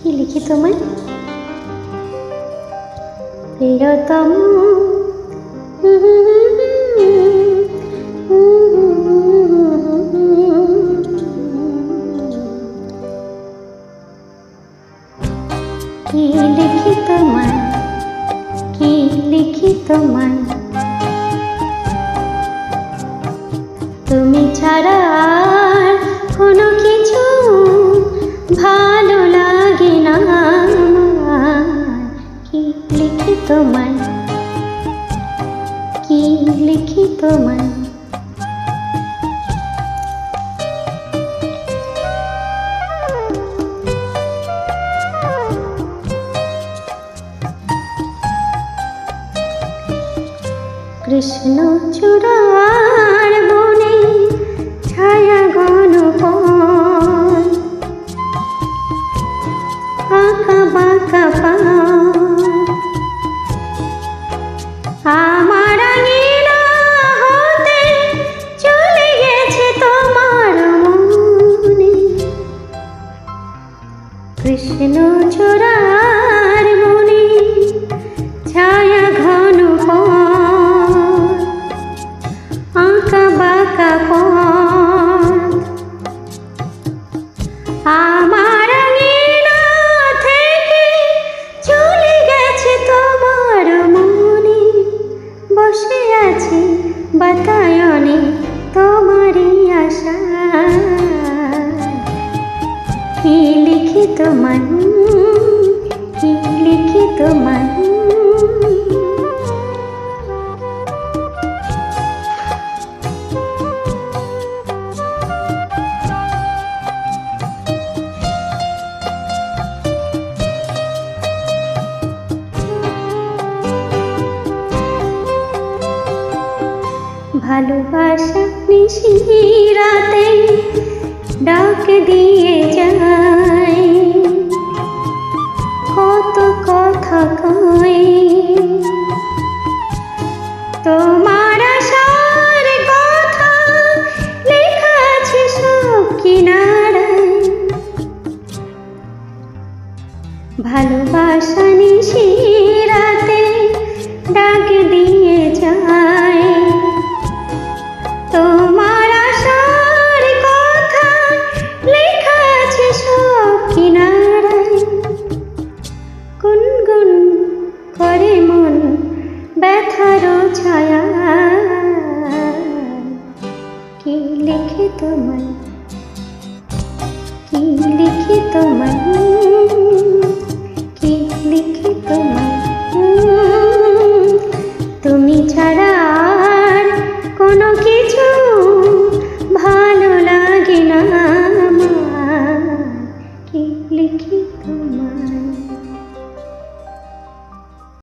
কি লিখি তোমায়? প্রিয়তম কি লিখি তোমায়, কি লিখি তোমায়, তুমি ছাড়া আর কোনো কিছু ভালো লাগে না। কি লিখি তোমায়, কি লিখি তোমায়। কৃষ্ণ চূড়ার বনে ছায়া গণপন, আঁকা বাঁকা পান, আমার আঙিনা হতে চলে গেছে তোমার মনে। কৃষ্ণ চূড়ার বনে ছায়া ঘনপন, আঁকা বাঁকা পথ, আমার আঙিনা থেকে চলে গেছে তোমার মনে। বসে আছি বাতায়নে তোমারই আশা, কি লিখি তোমায়, কি লিখি তোমায়। ভালোবাসা নিশিরাতে ডাক দিয়ে যায়, কত কথা কয় তোমার আশার কথা লেখা আছে সব কিনারায়। ভালোবাসা নিশিরাতে ডাক দিয়ে যায়, তোমার আশার কথা লেখা আছে সব কিনারায়। গুনগুন করে মন ব্যথার ছায়া, কি লিখি তোমায়, কি লিখি তোমায়, কি লিখি তোমায়। তুমি ছাড়া